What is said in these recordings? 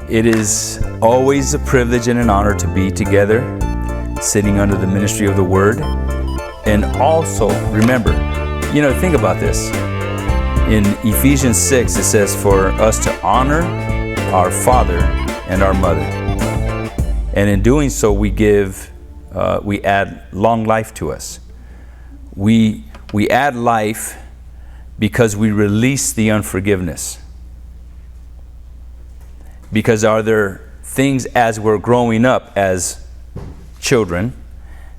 It is always a privilege and an honor to be together, sitting under the ministry of the Word. And also, remember, think about this. In Ephesians 6, it says for us to honor our father and our mother. And in doing so, we add long life to us. We add life because we release the unforgiveness. Because are there things as we're growing up as children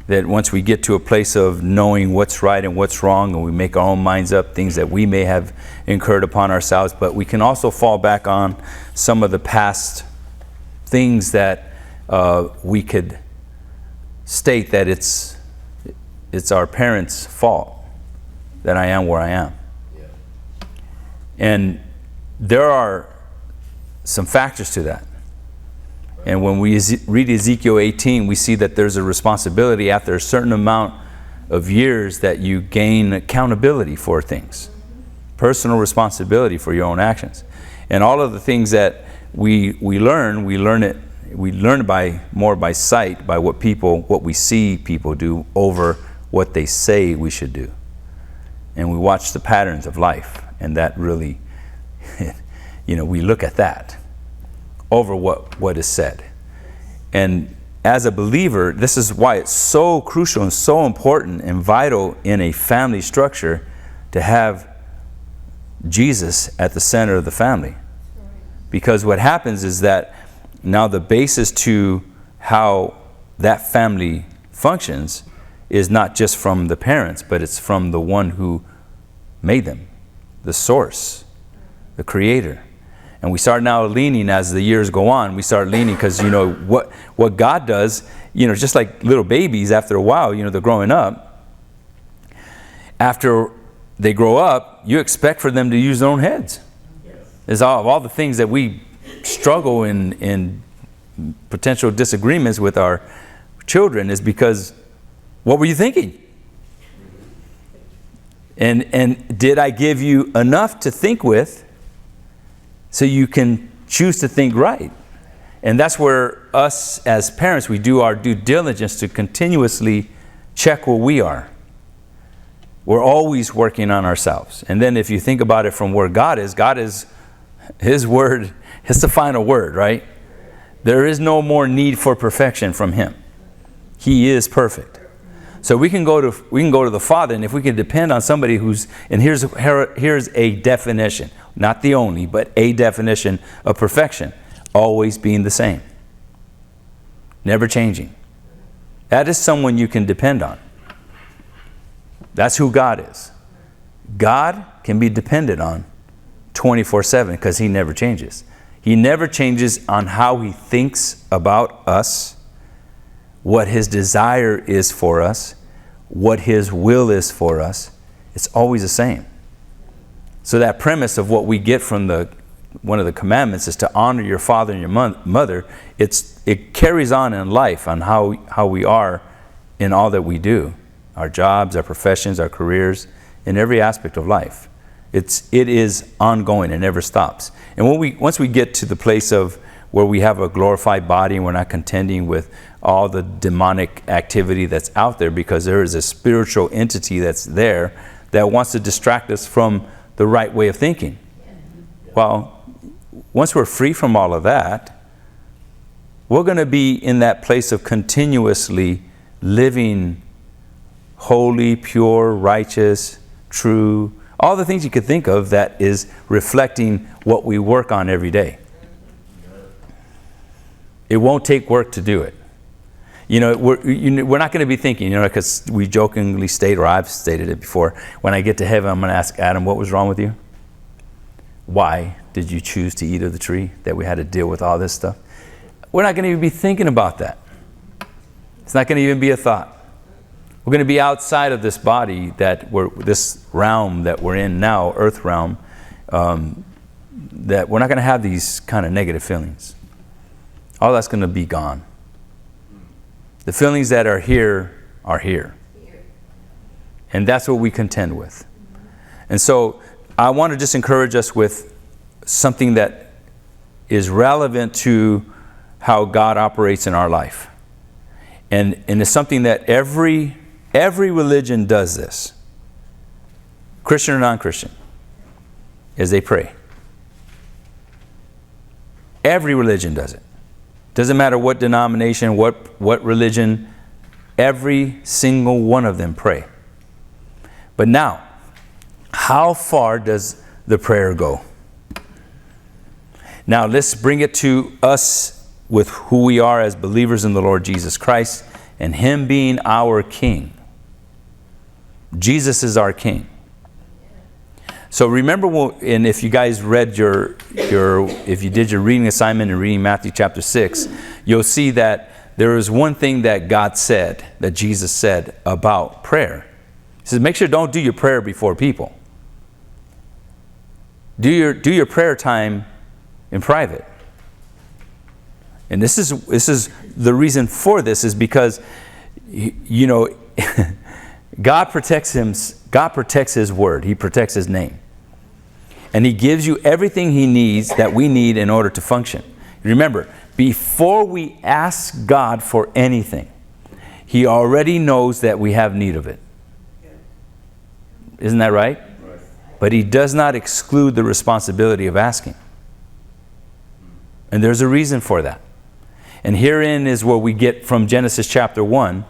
that once we get to a place of knowing what's right and what's wrong and we make our own minds up, things that we may have incurred upon ourselves, but we can also fall back on some of the past things that we could state that it's our parents' fault that I am where I am. Yeah. And there are some factors to that. And when we read Ezekiel 18, we see that there's a responsibility after a certain amount of years that you gain accountability for things. Personal responsibility for your own actions. And all of the things that we learn it by more by sight, by what we see people do over what they say we should do. And we watch the patterns of life, and that really we look at that over what is said. And as a believer, this is why it's so crucial and so important and vital in a family structure to have Jesus at the center of the family. Because what happens is that now the basis to how that family functions is not just from the parents, but it's from the one who made them, the source, the creator. And we start now leaning as the years go on. We start leaning because, what God does, just like little babies after a while, they're growing up. After they grow up, you expect for them to use their own heads. It's all the things that we struggle in potential disagreements with our children is because, what were you thinking? And did I give you enough to think with so you can choose to think right? And that's where us as parents, we do our due diligence to continuously check where we are. We're always working on ourselves. And then if you think about it from where God is His word, it's the final word, right? There is no more need for perfection from Him. He is perfect. So we can go to the Father, and if we can depend on somebody and here's a definition, not the only, but a definition of perfection, always being the same, never changing. That is someone you can depend on. That's who God is. God can be depended on 24/7 because He never changes. He never changes on how He thinks about us, what His desire is for us, what His will is for us. It's always the same. So that premise of what we get from one of the commandments is to honor your father and your mother. It carries on in life on how we are in all that we do, our jobs, our professions, our careers, in every aspect of life. It is ongoing. It never stops. And once we get to the place of where we have a glorified body and we're not contending with all the demonic activity that's out there, because there is a spiritual entity that's there that wants to distract us from the right way of thinking. Well, once we're free from all of that, we're going to be in that place of continuously living holy, pure, righteous, true, all the things you could think of that is reflecting what we work on every day. It won't take work to do it. We're not going to be thinking, because we jokingly state, or I've stated it before, when I get to heaven, I'm going to ask Adam, what was wrong with you? Why did you choose to eat of the tree that we had to deal with all this stuff? We're not going to even be thinking about that. It's not going to even be a thought. We're going to be outside of this body this realm that we're in now, earth realm, that we're not going to have these kind of negative feelings. All that's going to be gone. The feelings that are here are here. And that's what we contend with. And so I want to just encourage us with something that is relevant to how God operates in our life. And it's something that every religion does this, Christian or non-Christian, is they pray. Every religion does it. Doesn't matter what denomination, what religion, every single one of them pray. But now, how far does the prayer go? Now let's bring it to us with who we are as believers in the Lord Jesus Christ and Him being our King. Jesus is our King. So remember, and if you guys read if you did your reading assignment and reading Matthew chapter 6, you'll see that there is one thing that God said, that Jesus said about prayer. He says, make sure don't do your prayer before people. Do your prayer time in private. And this is the reason for this, is because, you know, God protects His word. He protects His name. And He gives you everything He needs, that we need in order to function. Remember, before we ask God for anything, He already knows that we have need of it. Isn't that right? But He does not exclude the responsibility of asking. And there's a reason for that. And herein is where we get from Genesis chapter 1,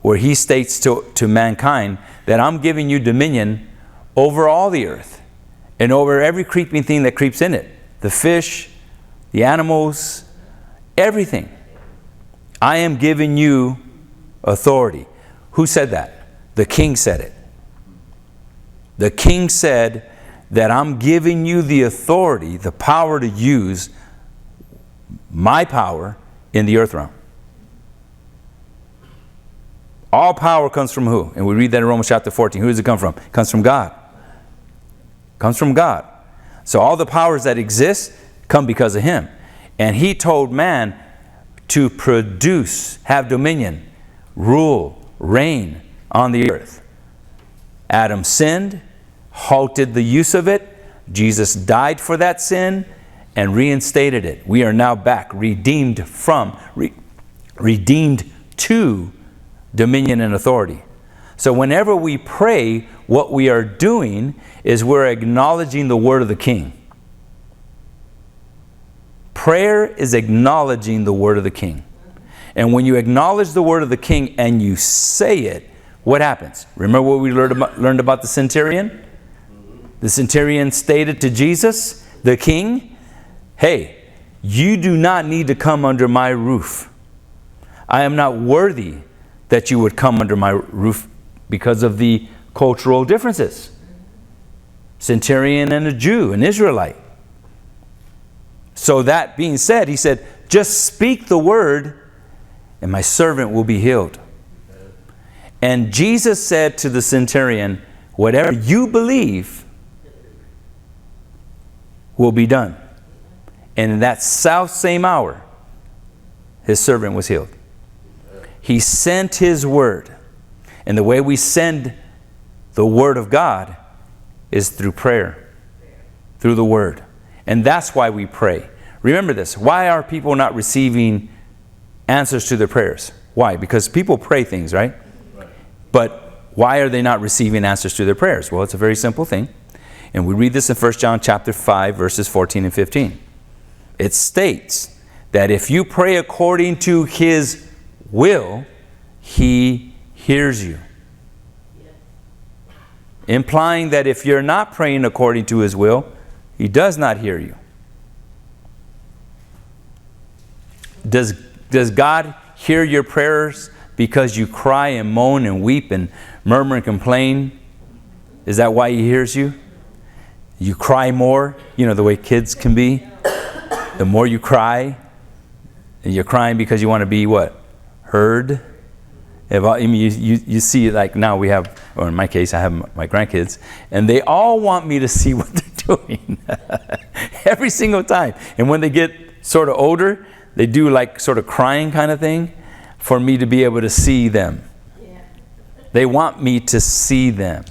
where He states to mankind that I'm giving you dominion over all the earth and over every creeping thing that creeps in it. The fish, the animals, everything. I am giving you authority. Who said that? The King said it. The King said that I'm giving you the authority, the power to use my power in the earth realm. All power comes from who? And we read that in Romans chapter 14. Who does it come from? It comes from God. It comes from God. So all the powers that exist come because of Him. And He told man to produce, have dominion, rule, reign on the earth. Adam sinned, halted the use of it. Jesus died for that sin and reinstated it. We are now back, redeemed to dominion and authority. So whenever we pray, what we are doing is we're acknowledging the word of the King. Prayer is acknowledging the word of the King. And when you acknowledge the word of the King and you say it, what happens? Remember what we learned about the centurion? The centurion stated to Jesus, the King, hey, you do not need to come under my roof. I am not worthy that you would come under my roof because of the cultural differences. Centurion and a Jew, an Israelite. So that being said, he said, just speak the word and my servant will be healed. And Jesus said to the centurion, whatever you believe will be done. And in that same hour, his servant was healed. He sent his word. And the way we send the word of God is through prayer, through the word. And that's why we pray. Remember this. Why are people not receiving answers to their prayers? Why? Because people pray things, right? But why are they not receiving answers to their prayers? Well, it's a very simple thing. And we read this in 1 John chapter 5, verses 14 and 15. It states that if you pray according to his will, he hears you. Implying that if you're not praying according to his will, he does not hear you. Does God hear your prayers because you cry and moan and weep and murmur and complain? Is that why he hears you? You cry more, you know, the way kids can be. The more you cry, and you're crying because you want to be what? Heard. You see, like now we have, or in my case, I have my grandkids, and they all want me to see what they're doing every single time. And when they get sort of older, they do like sort of crying kind of thing for me to be able to see them. Yeah. They want me to see them,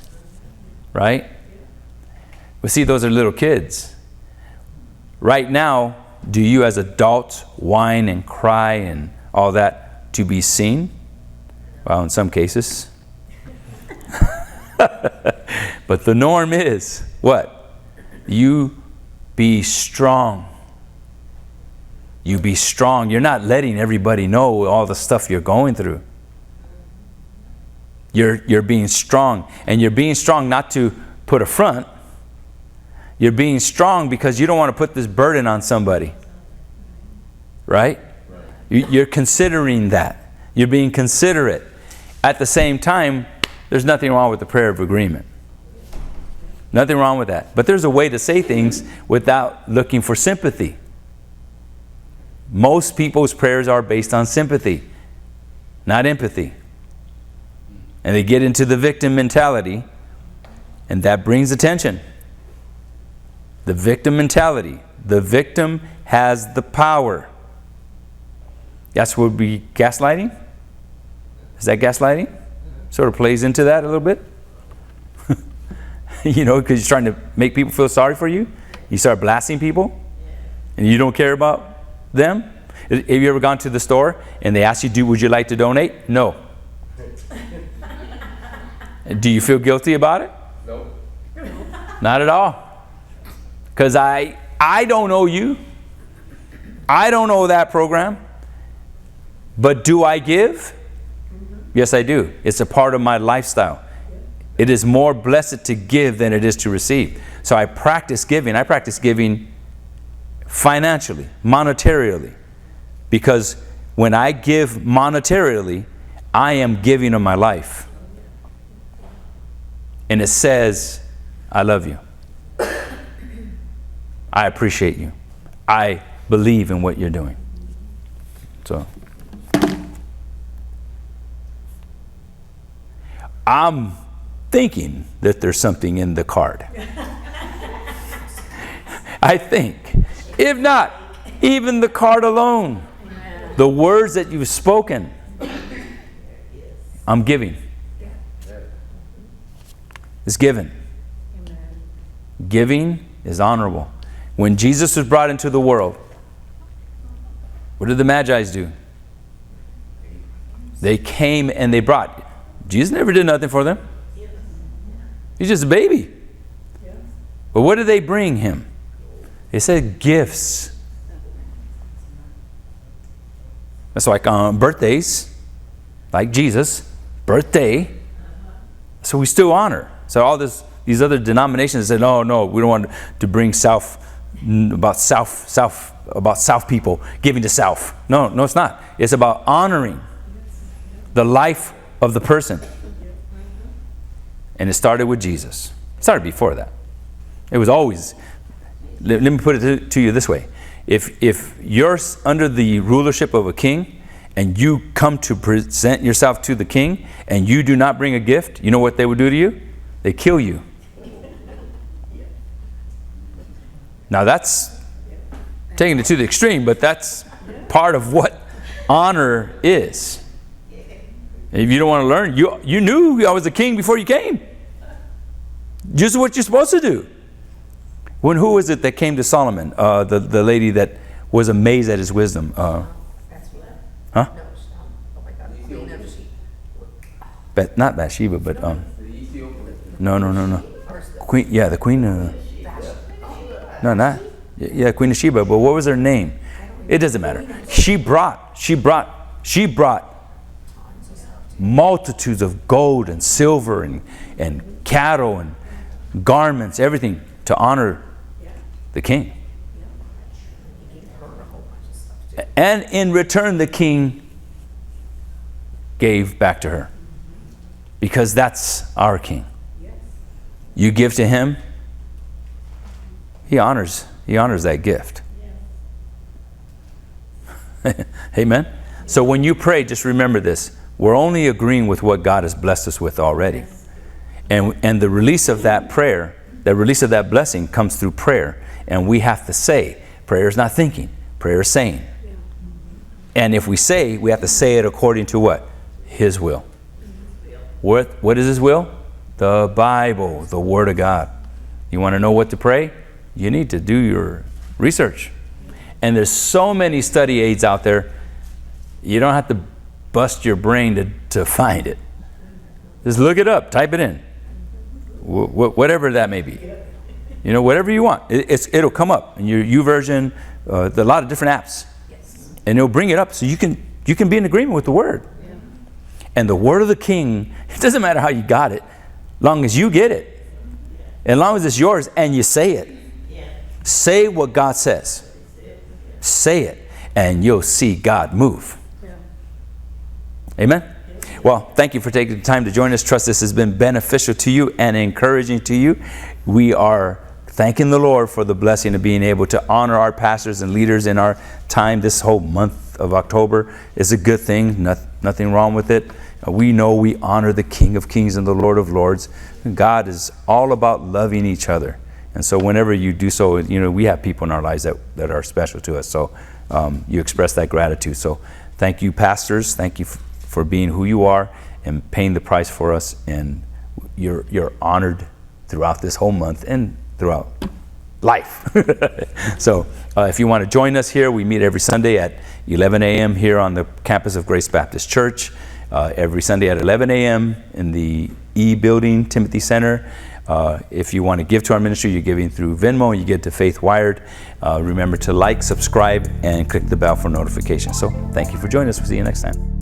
right? But see, those are little kids. Right now, do you as adults whine and cry and all that to be seen? Well, in some cases. But the norm is what? You be strong. You be strong. You're not letting everybody know all the stuff you're going through. You're being strong. And you're being strong not to put a front. You're being strong because you don't want to put this burden on somebody. Right? You're considering that. You're being considerate. At the same time, there's nothing wrong with the prayer of agreement. Nothing wrong with that. But there's a way to say things without looking for sympathy. Most people's prayers are based on sympathy, not empathy. And they get into the victim mentality, and that brings attention. The victim mentality. The victim has the power. That's what would be gaslighting? Is that gaslighting? Sort of plays into that a little bit. You know, because you're trying to make people feel sorry for you. You start blasting people, and you don't care about them. Have you ever gone to the store and they ask you, would you like to donate? No. Do you feel guilty about it? No. Not at all. Because I don't know you. I don't know that program. But do I give? Yes, I do. It's a part of my lifestyle. It is more blessed to give than it is to receive. So I practice giving. I practice giving financially, monetarily. Because when I give monetarily, I am giving of my life. And it says, I love you. I appreciate you. I believe in what you're doing. So I'm thinking that there's something in the card. I think. If not, even the card alone, the words that you've spoken, I'm giving. It's given. Giving is honorable. When Jesus was brought into the world, what did the Magi's do? They came and they brought. Jesus never did nothing for them. He's just a baby. But what did they bring him? They said gifts. That's like on birthdays, like Jesus, birthday. So we still honor. So all these other denominations said, no, we don't want to bring South people giving to South. No, it's not. It's about honoring the life of the person. And it started with Jesus. It started before that. It was always, let me put it to you this way. If you're under the rulership of a king and you come to present yourself to the king and you do not bring a gift, you know what they would do to you? They kill you. Now that's taking it to the extreme, but that's part of what honor is. If you don't want to learn, you knew I was a king before you came. Just what you're supposed to do. Who was it that came to Solomon? The lady that was amazed at his wisdom. Huh? Not Bathsheba, but no. Queen. Yeah, the queen. Queen of Sheba. But what was her name? It doesn't matter. She brought multitudes of gold and silver and cattle and garments, everything to honor the king. And in return, the king gave back to her. Because that's our king. You give to him, he honors that gift. Amen? So when you pray, just remember this. We're only agreeing with what God has blessed us with already. And the release of that prayer, the release of that blessing comes through prayer. And we have to say, prayer is not thinking, prayer is saying. And if we say, we have to say it according to what? His will. What is his will? The Bible, the Word of God. You want to know what to pray? You need to do your research. And there's so many study aids out there, you don't have to bust your brain to find it. Just look it up, type it in. Whatever that may be. You know, whatever you want. It'll come up in your YouVersion, a lot of different apps. Yes. And it'll bring it up so you can be in agreement with the Word. Yeah. And the Word of the King, it doesn't matter how you got it, long as you get it. As long as it's yours and you say it. Yeah. Say what God says. Say it, and you'll see God move. Yeah. Amen? Yeah. Well, thank you for taking the time to join us. Trust this has been beneficial to you and encouraging to you. We are thanking the Lord for the blessing of being able to honor our pastors and leaders in our time. This whole month of October is a good thing. Nothing wrong with it. We know we honor the King of Kings and the Lord of Lords. God is all about loving each other. And so whenever you do so, you know, we have people in our lives that are special to us. So you express that gratitude. So thank you, pastors. Thank you for being who you are and paying the price for us. And you're honored throughout this whole month and throughout life. So if you want to join us here, we meet every Sunday at 11 a.m. here on the campus of Grace Baptist Church. Every Sunday at 11 a.m. in the E Building, Timothy Center. If you want to give to our ministry, you're giving through Venmo. You get to Faithwired. Remember to like, subscribe, and click the bell for notifications. So thank you for joining us. We'll see you next time.